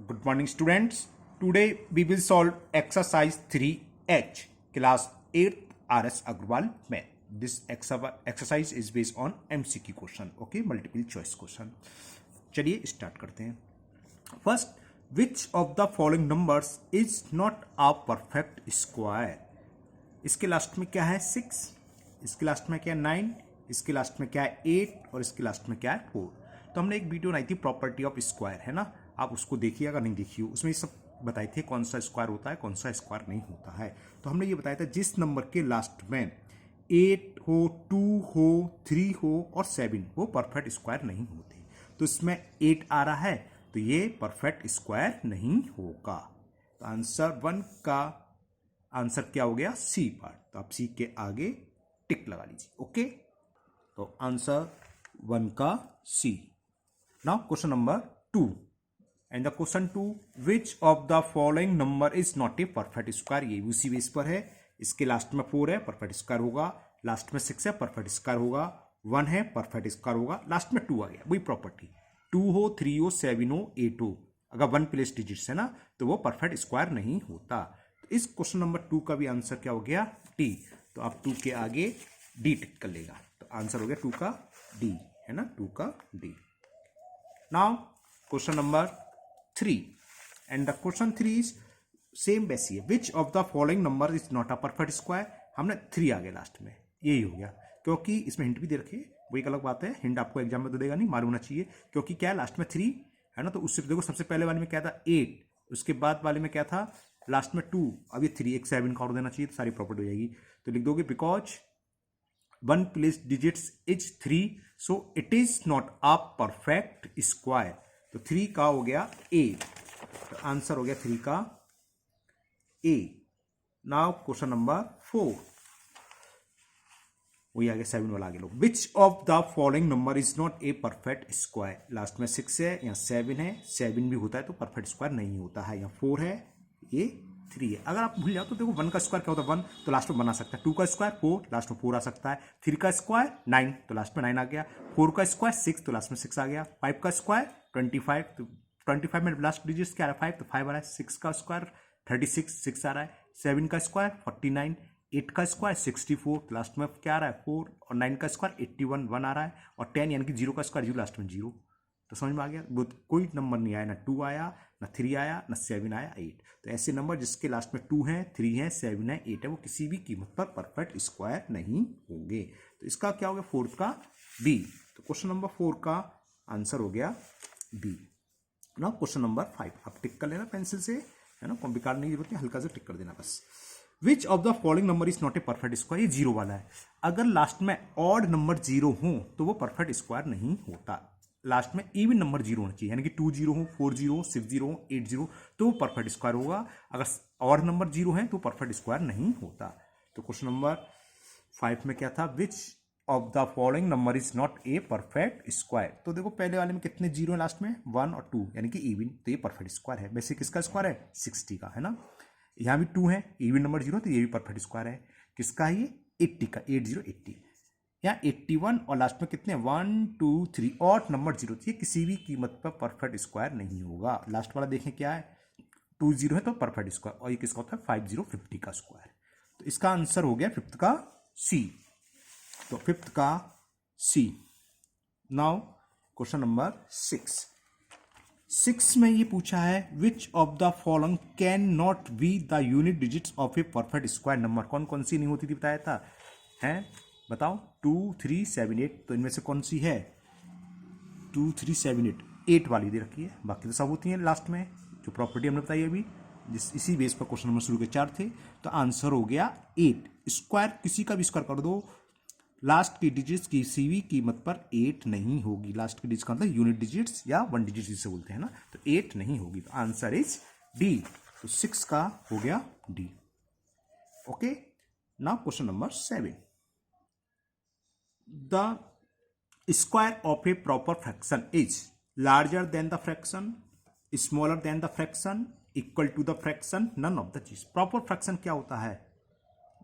Good morning, students. Today we will solve exercise 3H, class 8th RS Agrawal math. This exercise is based on MCQ question, okay, multiple choice question. चलिए start करते हैं. First, which of the following numbers is not a perfect square? इसके last में क्या है 6, इसके last में क्या है 9, इसके लास्ट में क्या है 8 और इसके लास्ट में क्या है 4. तो हमने एक वीडियो बनाई थी प्रॉपर्टी ऑफ स्क्वायर, है ना, आप उसको देखिए अगर नहीं देखिए. उसमें ये सब बताए थे कौन सा स्क्वायर होता है कौन सा स्क्वायर नहीं होता है. तो हमने ये बताया था जिस नंबर के लास्ट में 8 हो, 2 हो, 3 हो और 7 वो परफेक्ट स्क्वायर नहीं होते. तो इसमें 8 आ रहा है तो ये परफेक्ट स्क्वायर नहीं होगा. तो आंसर 1 का आंसर क्या हो गया सी पार्ट. तो आप सी के आगे टिक लगा लीजिए. ओके, तो आंसर 1 का C. Now question number 2. And the question 2, which of the following number is not a perfect square. ये उसी बेस पर है. इसके लास्ट में 4 है परफेक्ट स्क्वायर होगा, लास्ट में 6 है परफेक्ट स्क्वायर होगा, 1 है परफेक्ट स्क्वायर होगा, लास्ट में 2 आ गया. वही प्रॉपर्टी 2 हो, 3 हो, 7 हो, 8 हो, अगर 1 प्लेस डिजिट्स है ना तो वो परफेक्ट स्क्वायर नहीं होता. तो इस क्वेश्चन नंबर 2 का भी आंसर क्या हो गया डी. तो आप 2 के आगे डी टिक कर लेगा. तो आंसर हो गया 2 का डी, है ना, 2 का D. Now question number 3 and the question 3 is same वैसी है. विच of the following number is not a perfect square. हमने 3 आ गया लास्ट में, यही हो गया क्योंकि इसमें हिंट भी दे रखे. वो एक अलग बात है, हिंट आपको एग्जाम में तो देगा नहीं, मालूम होना चाहिए क्योंकि क्या है लास्ट में 3 है ना. तो उससे देखो सबसे पहले वाले में क्या था 8, उसके बाद वाले में क्या था लास्ट में 2, अब ये 3, एक 7 का और देना चाहिए तो सारी प्रॉपर्टी हो जाएगी. तो लिख दोगे because 1 place digits is 3 so it is not a perfect square. तो 3 का हो गया ए. तो आंसर हो गया 3 का ए. नाउ क्वेश्चन नंबर 4, वही आगे 7 वाला आगे लो. Which of the following number is not a perfect square. Last में 6 है, यहाँ 7 है, 7 भी होता है तो परफेक्ट स्क्वायर नहीं होता है. यहाँ 4 है, ये 3 है. अगर आप भूल जाओ तो देखो 1 का स्क्वायर क्या होता है 1, तो लास्ट में बना सकता है. 2 का स्क्वायर 4, लास्ट में 4 आ सकता है. 3 का स्क्वायर 9, तो लास्ट में 9 आ गया. 4 का स्क्वायर 6, तो लास्ट में 6 आ गया. 5 का स्क्वायर 25, तो 25 में लास्ट डिजिट क्या आ रहा है 5, तो 5 आ रहा है. 6 का स्क्वायर 36, 6 आ रहा है. 7 का स्क्वायर 49, 8 का स्क्वायर 64, लास्ट में क्या आ रहा है 4, और 9 का स्क्वायर 81, 1 आ रहा है. और 10 यानी कि 0 का स्क्वायर 0, लास्ट में 0. तो समझ में आ गया. वो कोई नंबर नहीं आया, ना 2 आया, ना 3 आया, ना 7 आया, 8. तो ऐसे नंबर जिसके लास्ट में 2 है, 3 है, 7 है, 8 है, वो किसी भी कीमत पर परफेक्ट स्क्वायर नहीं होंगे. तो इसका क्या हो गया 4 का बी. तो क्वेश्चन नंबर 4 का आंसर हो गया बी. ना क्वेश्चन नंबर 5 आप टिक कर लेना पेंसिल से, है ना, बेकार नहीं जरूरत है, हल्का से टिक कर देना बस. विच of the following number is not a perfect square. ये 0 वाला है. अगर लास्ट में ऑड नंबर 0 हो तो वो परफेक्ट स्क्वायर नहीं होता. लास्ट में इवन नंबर 0 होना चाहिए, यानी कि 2 0 हो, 4 0 हो, 6 0 हो, 8 0 तो वो परफेक्ट स्क्वायर होगा. अगर ऑड नंबर 0 है तो परफेक्ट स्क्वायर नहीं होता. तो क्वेश्चन नंबर 5 में क्या था, विच of the following number is not a perfect square. तो देखो पहले वाले में कितने 0 है लास्ट में 1 और 2, यानी कि इवन, तो ये परफेक्ट स्क्वायर है. वैसे किसका स्क्वायर है 60 का, है ना. यहाँ भी 2 है, इवन नंबर 0, तो ये भी परफेक्ट स्क्वायर है. किसका है ये 80 का, 80 80. यहाँ 81 और लास्ट में कितने 1 2 3 और नंबर 0, ये किसी भी कीमत पर परफेक्ट स्क्वायर नहीं होगा. लास्ट वाला देखें क्या है 2 0 है तो परफेक्ट स्क्वायर, और ये किसका होता है 5 0 50 का स्क्वायर. तो इसका आंसर हो गया 5th का सी. तो 5th का सी. नाउ क्वेश्चन नंबर 6 में ये पूछा है विच of the following can not be the unit digits of A perfect square number. कौन कौन सी नहीं होती थी बताया था, हैं बताओ 2 3 7 8. तो इनमें से कौन सी है 2 3 7 8, 8 वाली दे रखी है, बाकी तो सब होती हैं लास्ट में. जो प्रॉपर्टी हमने बताई अभी, इसी बेस पर क्वेश्चन नंबर शुरू के 4 थे. तो आंसर हो गया 8. स्क्वायर किसी का भी स्क्वायर कर दो, लास्ट की डिजिट्स किसी भी कीमत पर 8 नहीं होगी. लास्ट की डिजिट का मतलब यूनिट डिजिट्स या 1 डिजिट जिसे बोलते हैं ना, तो 8 नहीं होगी. तो आंसर इज डी. तो 6 का हो गया D. Okay, now question number 7. The square of a proper fraction is larger than the fraction, smaller than the fraction, equal to the fraction, none of the चीज. प्रॉपर फ्रैक्शन क्या होता है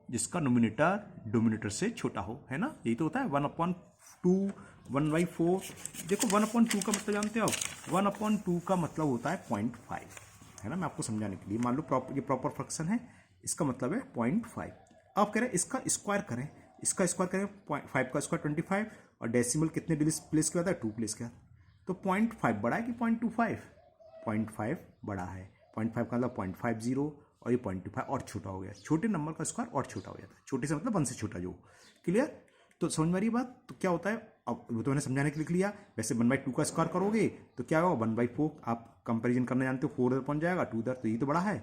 जिसका nominator dominator से छोटा हो, है ना. यही तो होता है 1/4 2 1/4। देखो 1/2 का मतलब जानते हो आप, 1/2 का मतलब होता है 0.5, है ना। मैं आपको समझाने के लिए, मान लो ये प्रॉपर फ्रैक्शन है, इसका मतलब है 0.5। अब कह रहे हैं इसका स्क्वायर करें, इसका स्क्वायर करें 0.5 का स्क्वायर 25, और डेसिमल कितने प्लेस किया था, 2 प्लेस किया। तो 0.5 बड़ा है कि 0.25? 0.5 बड़ा है। 0.5 का मतलब 0.50, और ये 0.25 और छोटा हो गया। छोटे नंबर का स्क्वायर और छोटा हो जाता है, छोटे से मतलब 1 से छोटा जो। क्लियर? तो समझ में आ रही बात? तो क्या होता है, अब वो तो मैंने समझाने के लिए लिख लिया। वैसे 1/2 का स्क्वायर करोगे तो क्या होगा, 1/4। आप कंपेरिजन करना जानते हो, 4 इधर पहुंच जाएगा, 2 इधर, तो ये तो बड़ा है।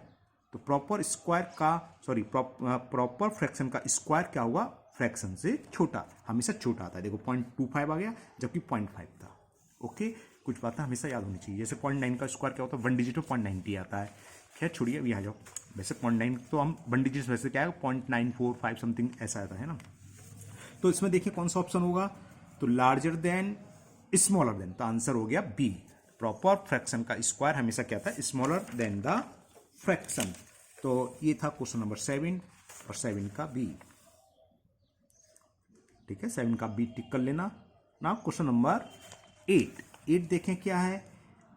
तो प्रॉपर स्क्वायर का, सॉरी प्रॉपर फ्रैक्शन का स्क्वायर क्या होगा, फ्रैक्शन से छोटा, हमेशा छोटा आता है। देखो 0.25 आ गया, जबकि 0.5 था। ओके, कुछ बातें हमेशा याद होनी चाहिए। जैसे 0.9 का स्क्वायर क्या होता है, 1 डिजिट में 0.90 आता है। खैर छोड़िए, अभी आ जाओ। वैसे 0.9 तो हम 1 डिजिट वैसे क्या है, 0.945 समथिंग ऐसा आता है ना। तो इसमें देखिए कौन सा ऑप्शन होगा, तो लार्जर देन स्मॉलर देन, तो आंसर हो गया बी। प्रॉपर फ्रैक्शन का स्क्वायर हमेशा क्या था, स्मॉलर देन द फ्रैक्शन। तो ये था क्वेश्चन नंबर 7, और 7 का बी। ठीक है, 7 का बी टिक कर लेना। ना क्वेश्चन नंबर 8 देखें क्या है,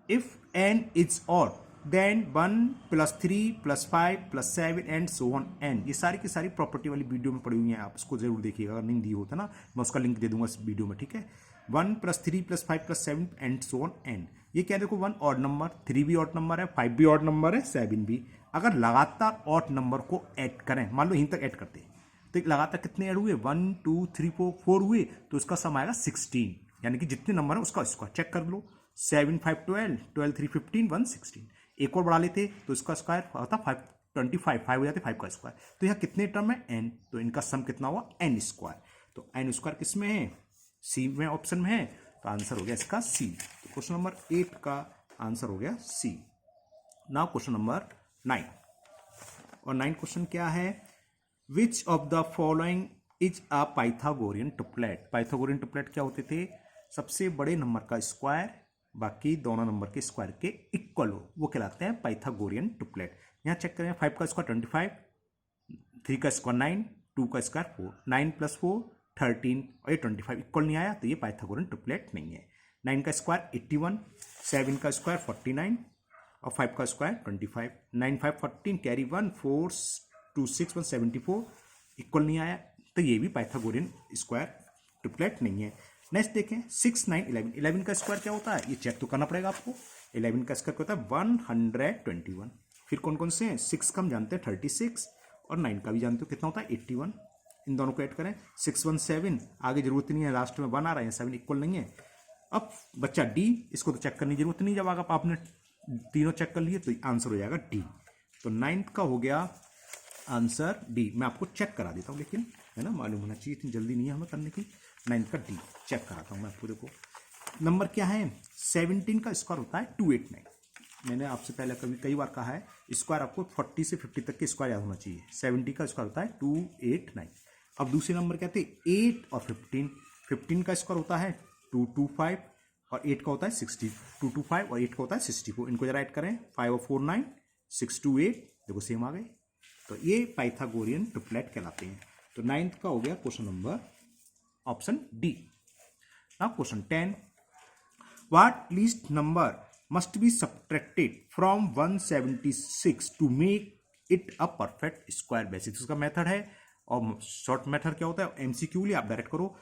if n is odd then 1 + 3 + 5 + 7 and so on n। ये सारी की सारी प्रॉपर्टी वाली वीडियो में पड़ी हुई है, आप इसको जरूर देखिएगा। अगर नहीं दी होता ना, मैं उसका लिंक दे दूंगा इस वीडियो में। ठीक है, 1 + 3 + 5 + 7 एंड सो ऑन n। ये क्या, देखो 1 ऑड नंबर, 3 भी ऑड नंबर है, 5 भी ऑड नंबर है, 7 भी। अगर लगातार ऑड नंबर को ऐड करें, मान लो यहीं तक ऐड करते हैं, तो लगातार कितने ऐड हुए, 1 2 3 4 हुए, तो उसका सम आएगा 16। यानी कि जितने नंबर है उसका स्क्वायर चेक कर लो। 7 5 12, 12 3 15, 1 16। एक और बढ़ा लेते तो इसका स्क्वायर होता 5 25, 5 हो जाते 5 का स्क्वायर। तो यहाँ कितने टर्म है, n, तो इनका सम कितना हुआ, n स्क्वायर। तो n स्क्वायर किस में है, सी में, ऑप्शन में है। तो आंसर हो गया इसका सी। तो क्वेश्चन नंबर 8 का आंसर हो गया सी। नाउ क्वेश्चन नंबर 9, और 9 क्वेश्चन क्या है, विच of the following is a Pythagorean triplet. Pythagorean triplet क्या होते थे, सबसे बड़े नंबर का स्क्वायर बाकी दोनों नंबर के स्क्वायर के इक्वल हो, वो कहलाते हैं पाइथागोरियन ट्रिपलेट। यहाँ चेक करें, 5 का स्क्वायर 25, 3 का स्क्वायर 9, 2 का स्क्वायर 4, 9 + 4 13, और ये 25 इक्वल नहीं आया, तो ये पाइथागोरियन ट्रिपलेट नहीं है। 9 का स्क्वायर 81, 7 का स्क्वायर 49, और 5 का स्क्वायर 25, 9 5 14 कैरी 1 4 2 6 1 74 इक्वल नहीं आया, तो ये भी पाइथागोरियन स्क्वायर ट्रिपलेट नहीं है। नेक्स्ट देखें, 6 9 11, 11 का स्क्वायर क्या होता है, ये चेक तो करना पड़ेगा आपको। 11 का स्क्वायर क्या होता है, 121। फिर कौन कौन से हैं, 6 का हम जानते हैं 36, और 9 का भी जानते हो कितना होता है 81। इन दोनों को ऐड करें, 6 1 7, आगे जरूरत नहीं है, लास्ट में 1 आ रहा है, 7 इक्वल नहीं है। अब बच्चा डी, इसको तो चेक करने की जरूरत नहीं, जब अगर आपने तीनों चेक कर लिए तो आंसर हो जाएगा डी। तो 9th का हो गया आंसर डी। मैं आपको चेक करा देता हूँ, लेकिन है ना, मालूम होना चाहिए, इतनी जल्दी नहीं है हमें करने की। 9th का डी चेक कराता हूँ मैं आपको। देखो नंबर क्या है, 17 का स्क्वायर होता है 289। मैंने आपसे पहले कई बार कहा है, स्क्वायर आपको 40 से 50 तक के स्क्वायर याद होना चाहिए। 70 का स्क्वायर होता है 289। अब दूसरे नंबर क्या थे, 8 और 15। 15 का स्क्वायर होता है 225, और 8 का होता है 60। 225 और 8 का होता है 64। इनको जरा ऐड करें, 5 और 4 9, 6 2 8, देखो सेम आ गए। तो ये पाइथागोरियन ट्रिपलेट कहलाते हैं। तो 9th का हो गया question number option D. Now question 10, what least number must be subtracted from 176 to make it a perfect square. Basic उसका मेथड है, और शॉर्ट मेथड क्या होता है, एमसीक्यू लिए आप डायरेक्ट करो।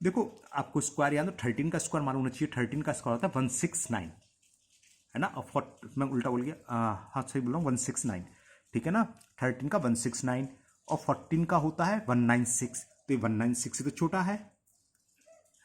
देखो आपको स्क्वायर याद हो, 13 का स्क्वायर मालूम होना चाहिए। 13 का स्क्वायर होता है 169, है ना। और मैं उल्टा बोल गया, हाँ सही बोल रहा हूँ, 169, ठीक है ना। 13 का 169, और 14 का होता है 196। तो ये 196 से तो छोटा है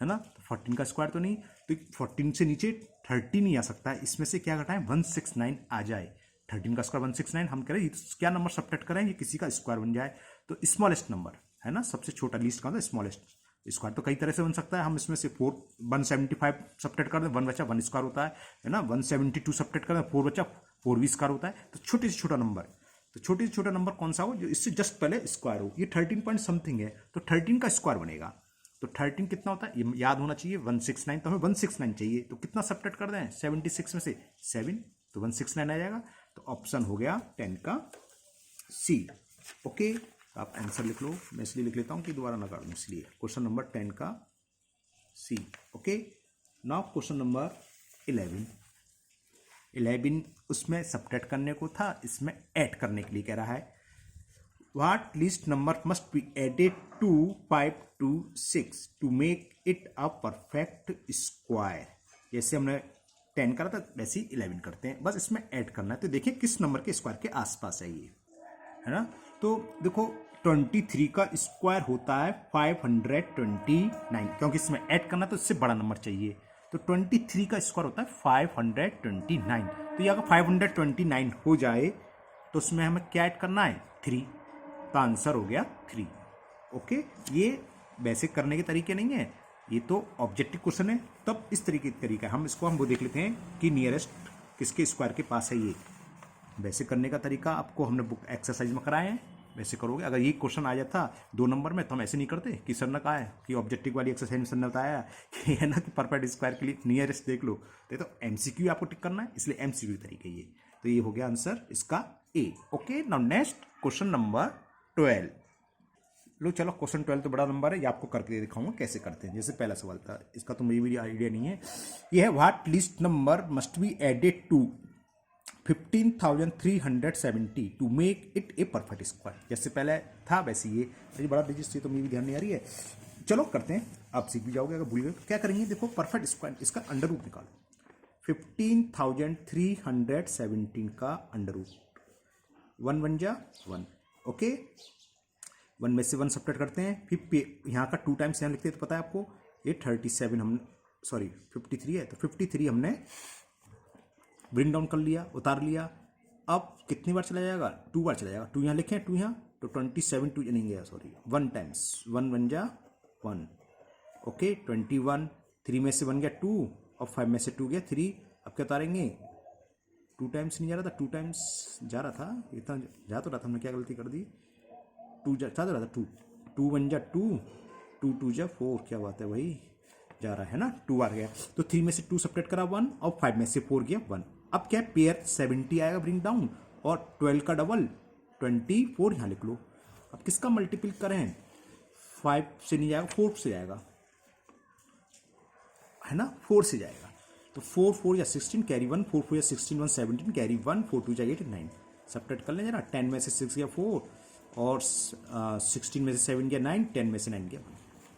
ना। तो 14 का स्क्वायर तो नहीं, तो 14 से नीचे 30 नहीं आ सकता है। इसमें से क्या घटाएं, 169 आ जाए। 13 का स्क्वायर 169, हम कह रहे हैं क्या नंबर सब्ट्रैक्ट करें, ये किसी का स्क्वायर बन जाए। तो स्मॉलेस्ट नंबर है ना, सबसे छोटा, लीस्ट का स्मॉलेस्ट। स्क्वायर तो कई तरह से बन सकता है, हम इसमें से 175 सब्ट्रैक्ट कर दें, 1 बचा 1 स्क्वायर होता है ना। 172 सब्ट्रैक्ट कर दें, 4 बचा 4 भी स्क्वायर होता है। तो छोटे से छोटा नंबर, तो छोटे से छोटा नंबर कौन सा हो जो इससे जस्ट पहले स्क्वायर हो। ये 13 पॉइंट समथिंग है, तो 13 का स्क्वायर बनेगा। तो 13 कितना होता है, ये याद होना चाहिए, 169। तो हमें 169 चाहिए, तो कितना सब्ट्रैक्ट कर दें 76 में से 7, तो 169 आ जाएगा। तो ऑप्शन हो गया 10 का सी। ओके, तो आप आंसर लिख लो, मैं इसलिए लिख लेता हूं कि दोबारा ना कर दूं, इसलिए क्वेश्चन नंबर 10 का सी। ओके, नाउ क्वेश्चन नंबर 11 उसमें सब्ट्रैक्ट करने को था, इसमें ऐड करने के लिए कह रहा है what least number must be added to 5 to 6 to make it a perfect square. जैसे हमने 10 करा था वैसे ही 11 करते हैं, बस इसमें ऐड करना है। तो देखिए किस नंबर के स्क्वायर के आसपास है ये, है ना। तो देखो 23 का स्क्वायर होता है 529, क्योंकि इसमें ऐड करना तो इससे बड़ा नंबर चाहिए। तो 23 का स्क्वायर होता है 529। तो ये अगर 529 हो जाए तो उसमें हमें क्या ऐड करना है, 3। तो आंसर हो गया 3। ओके, ये वैसे करने के तरीके नहीं है, ये तो ऑब्जेक्टिव क्वेश्चन है, तब इस तरीका है। हम वो देख लेते हैं कि नियरेस्ट किसके स्क्वायर के पास है। ये वैसे करने का तरीका आपको हमने बुक एक्सरसाइज में कराए हैं, वैसे करोगे। अगर ये क्वेश्चन आ जाता 2 नंबर में तो हम ऐसे नहीं करते कि सर ने कहा है कि ऑब्जेक्टिव वाली एक्सरसाइज में सर ने बताया कि है ना कि परफेक्ट स्क्वायर के लिए नियरेस्ट देख लो। तो एमसीक्यू आपको टिक करना है, इसलिए एमसीक्यू तरीके ये। तो ये हो गया आंसर इसका A. Okay, now next question number 12। लो चलो, क्वेश्चन 12 तो बड़ा नंबर है, ये आपको करके दिखाऊंगा कैसे करते हैं। जैसे पहला सवाल था, इसका तो मुझे भी आइडिया नहीं है। ये है what least number must be added to 15,370 to make it a perfect square. जैसे पहले था वैसे ये बड़ा डिजिट से तो मुझे भी ध्यान नहीं आ रही है। चलो करते हैं, आप सीख भी जाओगे। अगर भूल गए क्या करेंगे, देखो परफेक्ट स्क्वायर इसका अंडर रूट निकालो। 15,317 का अंडर रूट 1 1 जा 1। ओके, 1 में से 1 सब्ट्रैक्ट करते हैं, फिर यहाँ का 2 टाइम्स यहाँ लिखते हैं तो पता है आपको ये 37 हम सॉरी 53 है, तो 53 हमने ब्रिंग डाउन कर लिया, उतार लिया। अब कितनी बार चला जाएगा, 2 बार चला जाएगा। 2 यहाँ लिखें, 2 यहाँ, तो 27 2 नहीं गया सॉरी 1 टाइम्स 1 1 जा 1। ओके, 21, 3 में से 1 गया 2 और 5 में से 2 गया 3। अब क्या उतारेंगे, 2 टाइम्स नहीं जा रहा था, 2 टाइम्स जा रहा था, इतना जा तो रहा था, हमने क्या गलती कर दी, 2 जा रहा था 2 2 1 जा 2 2 2 जा 4, क्या बात है वही जा रहा है ना, 2 आ गया। तो 3 में से 2 सब्ट्रैक्ट करा 1 और 5 में से 4 गया 1। अब क्या पेयर 70 आएगा ब्रिंग डाउन, और 12 का डबल 24 यहाँ लिख लो। अब किसका मल्टीपल करें, 5 से नहीं जाएगा, 4 से जाएगा, है ना, 4 से जाएगा। तो 4 4 या 16 कैरी 1, 4 4 या 16 1 17 कैरी 1, 4 2 जा 8 9। सब्ट्रैक्ट कर लें जरा, 10 में से 6 गया 4 और 16 में से 7 गया 9, 10 में से 9 गया 1।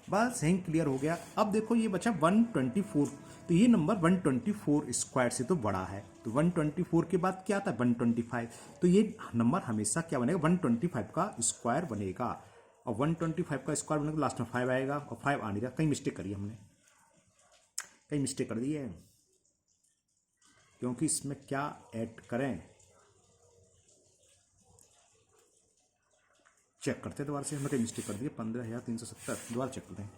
बस यहीं क्लियर हो गया। अब देखो ये बचा 124, तो ये नंबर 124 स्क्वायर से तो बड़ा है। तो 124 के बाद क्या आता है 125, तो ये नंबर हमेशा क्या बनेगा 125 का स्क्वायर बनेगा। और 125 का स्क्वायर बनेगा लास्ट में 5 आएगा, और 5 आ नहीं रहा, कहीं मिस्टेक करी हमने, कहीं मिस्टेक कर दी है, क्योंकि इसमें क्या ऐड करें, चेक करते हैं दोबारा से, हमने कहीं मिस्टेक कर दी है। 15,370 दोबारा चेक करते हैं,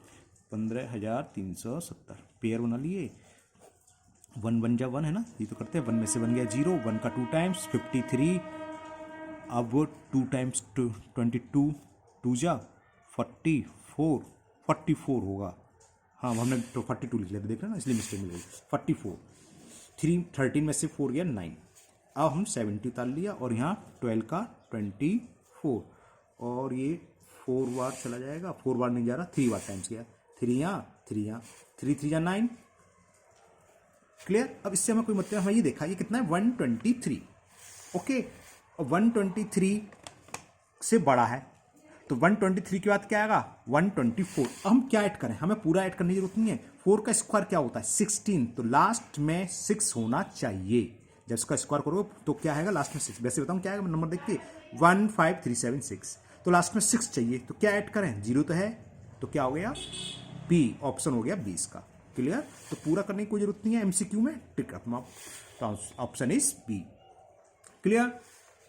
15,370 पेयर बना लिए, 1 1 जा 1 है ना, ये तो करते हैं। 1 में से 1 गया 0, 1 का 2 टाइम्स 53, अब 2 टाइम्स 22, 2 जा 44, 44 होगा, हाँ हमने तो 42 लिख लिया, देख रहे ना, इसलिए मिस्टेक मिल गई। 44, 13 में से 4 गया 9। अब हम 70 उतार लिया, और यहाँ 12 का 24, और ये 4 बार चला जाएगा, 4 बार नहीं जा रहा, 3 बार टाइम्स गया, 3 यहाँ 3 यहाँ, 3 3 जा 9। क्लियर। अब इससे हमें कोई मतलब, हमें ये देखा ये कितना है 123। ओके, और 123 से बड़ा है, तो 123 के बाद क्या आएगा 124। अब हम क्या ऐड करें, हमें पूरा ऐड करने की जरूरत नहीं है। 4 का स्क्वायर क्या होता है 16, तो लास्ट में 6 होना चाहिए। जब इसका स्क्वायर करोगे तो क्या आएगा लास्ट में 6। वैसे बताऊं क्या आएगा, नंबर देखिए 15376, तो लास्ट में 6 चाहिए, तो क्या ऐड करें, 0 तो है, तो क्या हो गया बी, ऑप्शन हो गया 20 का। क्लियर। तो पूरा करने की कोई जरूरत नहीं है, एमसीक्यू में टिक अपना, option is B. Clear.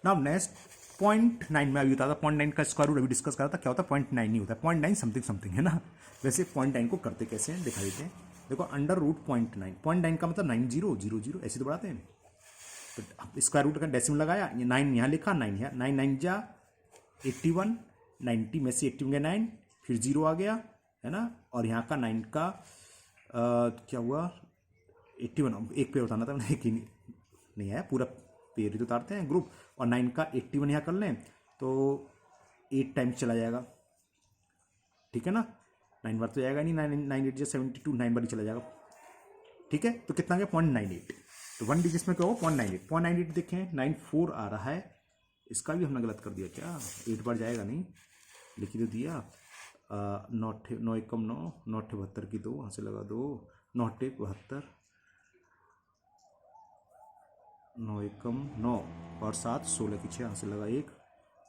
Now next 0.9 में अभी बताया था, 0.9 का स्क्वायर रूट अभी डिस्कस करा था, क्या होता है 0.9 नहीं होता है, 0.9 समथिंग समथिंग है ना। वैसे 0.9 को करते कैसे हैं दिखा देते हैं। देखो अंडर रूट 0.9, 0.9 का मतलब 9000 ऐसे तो बढ़ाते हैं। तो स्क्वायर रूट का डेसिमल लगाया, ये 9 यहाँ लिखा, 9 यहाँ, 9 9 जा 81, 90 में से 81 गया 9, फिर 0 आ गया, है ना। और यहाँ का 9 का क्या हुआ 81, एक पेयर उतारना था मैंने, एक ही नहीं आया, पूरा पेयर ही तो उतारते हैं ग्रुप। और 9 का 81 यहाँ कर लें तो 8 टाइम्स चला जाएगा, ठीक है ना। 9 बार तो जाएगा नहीं, 9 8 जा 72, 9 बार ही चला जाएगा। ठीक है, तो कितना गया 0.98। तो 1 डिजिट में क्या होगा 0.98 देखें 94 आ रहा है। इसका भी हमने गलत कर दिया क्या, 8 बार जाएगा नहीं, लिख ही तो दिया। 9 एकम 9, 9 72 की 2, वहाँ से लगा 2, 9 72, 9 एकम 9 और 7 16 की 6, यहाँ से लगा 1।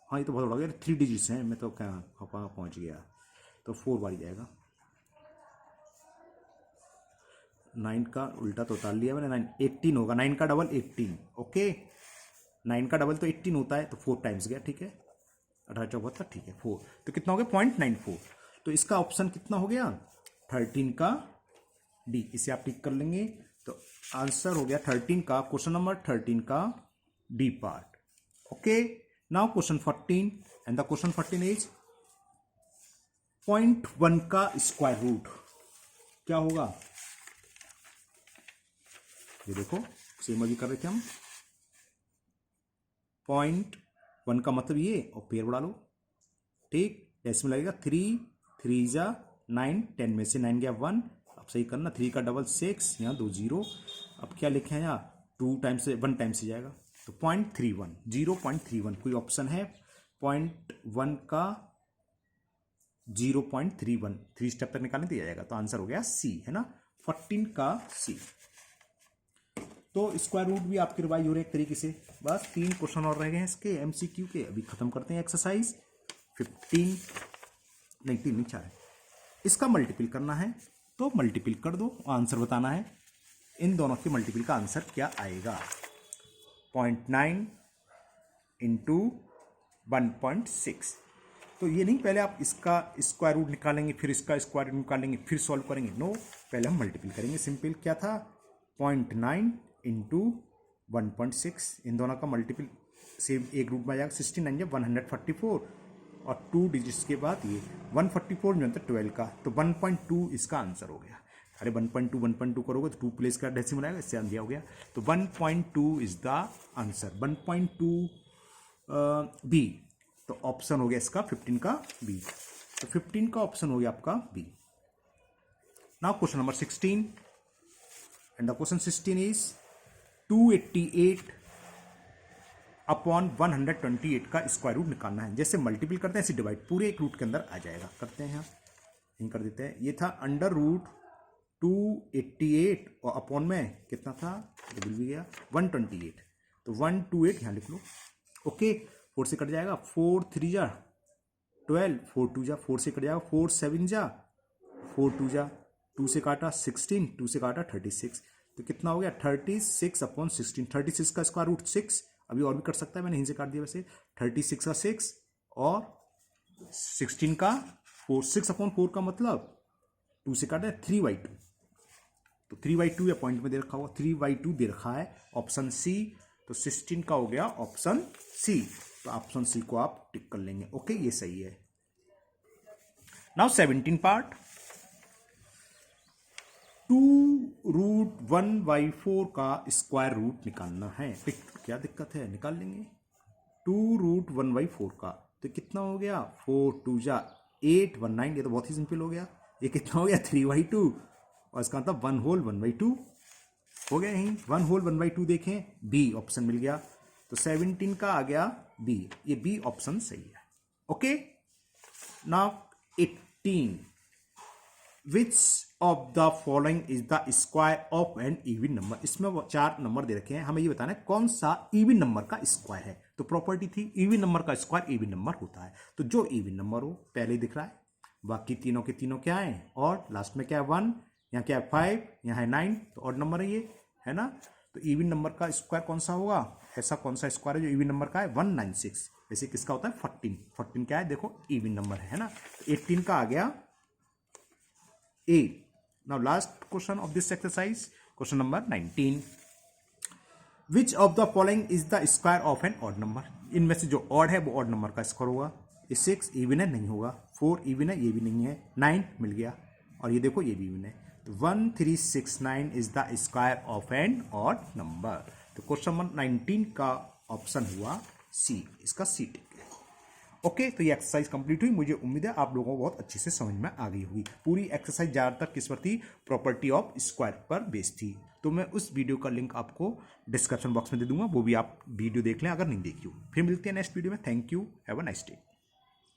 हाँ ये तो बहुत हो गया, 3 डिजिट्स हैं, मैं तो क्या पहुँच गया। तो 4 बार ही जाएगा। 9 का उल्टा तो उतार लिया मैंने, 9 18 होगा, 9 का डबल 18। ओके, 9 का डबल तो 18 होता है, तो 4 टाइम्स गया। ठीक है, 18 74, ठीक है 4, तो कितना हो गया 0.94। तो इसका ऑप्शन कितना हो गया 13 का डी, इसे आप टिक कर लेंगे। तो आंसर हो गया 13 का, क्वेश्चन नंबर 13 का D part. Okay, now question 14 and the question 14 is 0.1 का स्क्वायर रूट क्या होगा। ये देखो सेम अभी कर रहे थे हम। 0.1 का मतलब ये, और पेयर बढ़ा लो। ठीक, डेसिमल लगेगा 3 3 जा 9, 10 में से 9 गया 1। अब सही करना, 3 का डबल 6, यहाँ 2 0। अब क्या लिखे हैं यहाँ 2 टाइम्स से 1 टाइम से जाएगा, तो 0.31 0.31 कोई ऑप्शन है 0.1 का 0.31, 3 स्टेप तक निकालने दिया जाएगा। तो आंसर हो गया सी, है ना, 14 का सी। तो स्क्वायर रूट भी आपके रिवाइज हो रहे एक तरीके से। बस 3 क्वेश्चन और रह गए हैं इसके एमसीक्यू के, अभी खत्म करते हैं एक्सरसाइज 15 नहीं 3 नहीं 4 है। इसका मल्टीपल करना है, तो मल्टीपल कर दो, आंसर बताना है। इन दोनों के मल्टीपल का आंसर क्या आएगा। 0.9 इंटू 1.6। तो ये नहीं पहले आप इसका स्क्वायर रूट निकालेंगे, फिर इसका स्क्वायर रूट निकालेंगे, फिर सॉल्व करेंगे। नो, पहले हम मल्टीपल करेंगे। सिंपल क्या था 0.9 इंटू 1.6, इन दोनों का मल्टीपल सेम एक रूट में आ जाएगा। 69 जब 144 और 2 डिजिट्स के बाद ये 144 जो है 12 का, तो 1.2 इसका आंसर हो गया। अरे 1.2 करोगे तो 2 प्लेस का डेसिमल आएगा, इससे आंसर हो गया। तो 1.2 इज द आंसर। 1.2 बी, तो ऑप्शन हो गया इसका 15 का बी। तो 15 का ऑप्शन हो गया आपका B. Now question number 16 and the question 16 is 288 upon 128 का स्क्वायर रूट निकालना है। जैसे मल्टीपल करते हैं ऐसे डिवाइड पूरे एक रूट के अंदर आ जाएगा। करते हैं, यहीं कर देते हैं। ये था अंडर रूट 288 और अपॉन में कितना था, भूल भी गया, 128। तो 128 यहाँ लिख लो। ओके, 4 से कट जाएगा, 4 3 जा 12, 4 2 जा 4 से कट जाएगा, 4 7 जा 4 2 जा 2 से काटा 16, 2 से काटा 36। तो कितना हो गया 36 अपॉन 16। 36 का स्क्वायर रूट 6, अभी और भी कट सकता है, मैंने यहीं से काट दिया वैसे। 36 का 6 और 16 का 4, 6 अपॉन 4 का मतलब 2 से काटा 3/2। तो 3/2 या पॉइंट में दे रखा होगा, 3/2 दे रखा है ऑप्शन सी। तो 16 का हो गया ऑप्शन सी। तो ऑप्शन सी को आप टिक कर लेंगे। ओके, ये सही है। नाउ 17 पार्ट, 2√1/4 का स्क्वायर रूट निकालना है। क्या दिक्कत है, निकाल लेंगे। 2√1/4 का तो कितना हो गया 4 2 जा 8 19। ये तो बहुत ही सिंपल हो गया। ये कितना हो गया 3/2 और इसका मतलब 1 होल 1/2 हो गया। यहीं 1 होल 1/2 देखें, बी ऑप्शन मिल गया। तो 17 का आ गया बी, ये बी ऑप्शन सही है। Okay, now 18, which of the following is the square of an even number. इसमें 4 नंबर दे रखे हैं, हमें ये बताना है कौन सा इवन नंबर का स्क्वायर है। तो प्रॉपर्टी थी इवन नंबर का स्क्वायर इवन नंबर होता है। तो जो इवन नंबर हो पहले दिख रहा है, बाकी तीनों के तीनों क्या है, और लास्ट में क्या है 1, यहाँ क्या है 5, यहाँ है 9, तो ऑड नंबर है ये, है ना। तो इवन नंबर का स्क्वायर कौन सा होगा, ऐसा कौन सा स्क्वायर है जो इवन नंबर का है 196। वैसे किसका होता है 14। 14 क्या है देखो इवन नंबर है ना। तो 18 का आ गया A. Now last question of this exercise, question number 19, which of the following is the square of an odd number. इनमें से जो ऑड है वो ऑड नंबर का स्क्वायर होगा। 6 इवन है, नहीं होगा। 4 इवन है, ये भी नहीं है। 9 मिल गया, और ये देखो ये भी इवन है। तो 1369 is the square of an odd number. तो क्वेश्चन नंबर 19 का ऑप्शन हुआ सी, इसका सी टिक है। ओके, तो ये एक्सरसाइज कंप्लीट हुई। मुझे उम्मीद है आप लोगों को बहुत अच्छे से समझ में आ गई होगी। पूरी एक्सरसाइज ज़्यादातर किस पर थी? प्रॉपर्टी ऑफ स्क्वायर पर बेस्ड थी। तो मैं उस वीडियो का लिंक आपको डिस्क्रिप्शन बॉक्स में दे दूंगा, वो भी आप वीडियो देख लें अगर नहीं देखी हो। फिर मिलते हैं नेक्स्ट वीडियो में। Thank you, have a nice day.